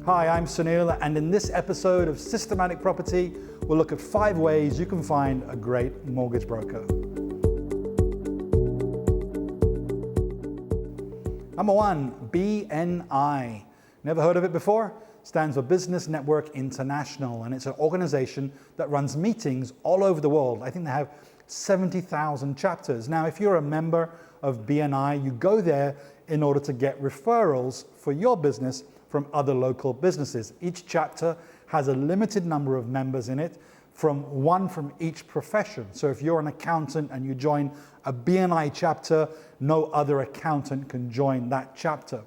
Hi, I'm Sunil, and in this episode of Systematic Property, we'll look at 5 ways you can find a great mortgage broker. Number 1, BNI. Never heard of it before? Stands for Business Network International, and it's an organization that runs meetings all over the world. I think they have 70,000 chapters. Now, if you're a member of BNI, you go there in order to get referrals for your business from other local businesses. Each chapter has a limited number of members in it, one from each profession. So if you're an accountant and you join a BNI chapter, no other accountant can join that chapter.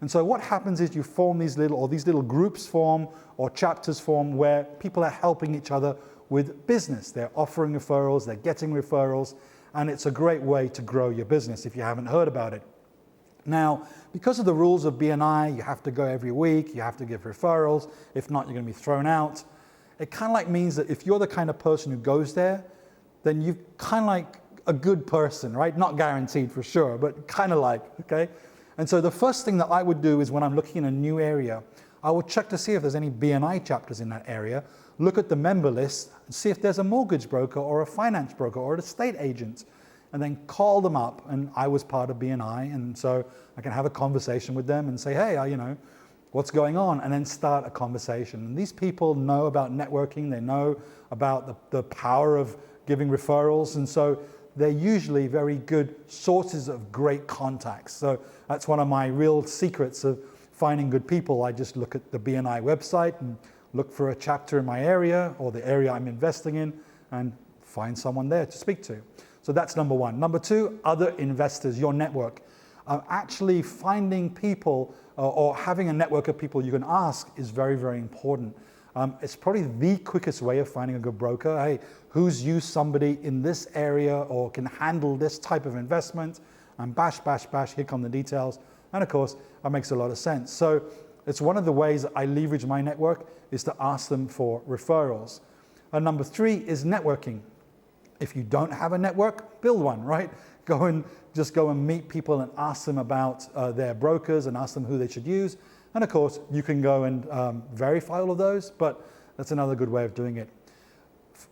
And so what happens is you form these little groups form or chapters form where people are helping each other with business. They're offering referrals, they're getting referrals, and it's a great way to grow your business if you haven't heard about it. Now, because of the rules of BNI, you have to go every week, you have to give referrals. If not, you're going to be thrown out. It kind of like means that if you're the kind of person who goes there, then you're kind of like a good person, right? Not guaranteed for sure, but kind of like, okay? And so the first thing that I would do is when I'm looking in a new area, I would check to see if there's any BNI chapters in that area, look at the member list, and see if there's a mortgage broker or a finance broker or an estate agent, and then call them up. And I was part of BNI, and so I can have a conversation with them and say, hey, what's going on? And then start a conversation. And these people know about networking, they know about the power of giving referrals, and so they're usually very good sources of great contacts. So that's one of my real secrets of finding good people. I just look at the BNI website and look for a chapter in my area or the area I'm investing in and find someone there to speak to. So that's number 1. Number 2, other investors, your network. Actually finding people or having a network of people you can ask is very, very important. It's probably the quickest way of finding a good broker. Hey, who's used somebody in this area or can handle this type of investment? And bash, here come the details. And of course, that makes a lot of sense. So it's one of the ways that I leverage my network is to ask them for referrals. And number 3 is networking. If you don't have a network, build one, right? Go and meet people and ask them about their brokers and ask them who they should use. And of course, you can go and verify all of those, but that's another good way of doing it.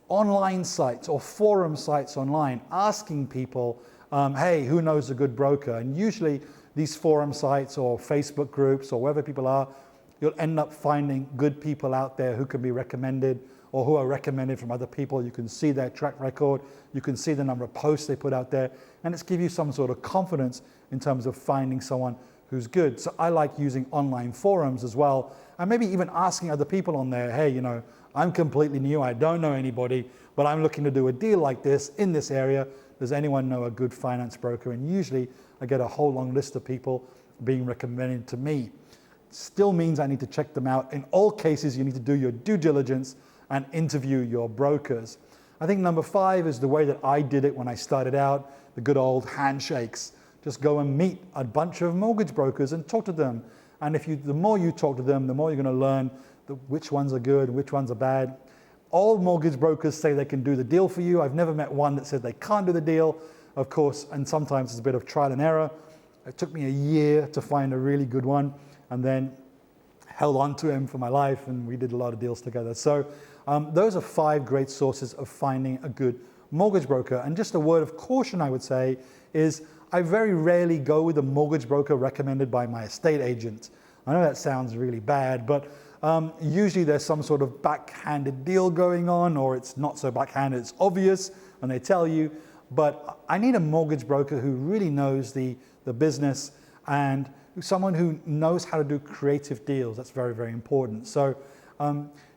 Online sites or forum sites online, asking people, hey, who knows a good broker? And usually these forum sites or Facebook groups or wherever people are, you'll end up finding good people out there who can be recommended or who are recommended from other people. You can see their track record, you can see the number of posts they put out there, and it's give you some sort of confidence in terms of finding someone who's good. So I like using online forums as well, and maybe even asking other people on there, hey, I'm completely new, I don't know anybody, but I'm looking to do a deal like this in this area. Does anyone know a good finance broker? And usually I get a whole long list of people being recommended to me. Still means I need to check them out. In all cases, you need to do your due diligence and interview your brokers. I think number 5 is the way that I did it when I started out, the good old handshakes. Just go and meet a bunch of mortgage brokers and talk to them. And the more you talk to them, the more you're going to learn which ones are good, which ones are bad. All mortgage brokers say they can do the deal for you. I've never met one that said they can't do the deal, of course, and sometimes it's a bit of trial and error. It took me a year to find a really good one, and then held on to him for my life, and we did a lot of deals together. So those are 5 great sources of finding a good mortgage broker. And just a word of caution, I would say, is I very rarely go with a mortgage broker recommended by my estate agent. I know that sounds really bad, but usually there's some sort of backhanded deal going on, or it's not so backhanded, it's obvious, and they tell you. But I need a mortgage broker who really knows the business and someone who knows how to do creative deals. That's very, very important. So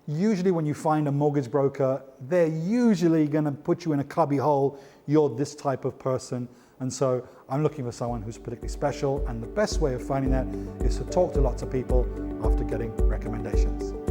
usually when you find a mortgage broker, they're usually going to put you in a cubby hole. You're this type of person. And so I'm looking for someone who's particularly special. And the best way of finding that is to talk to lots of people after getting recommendations.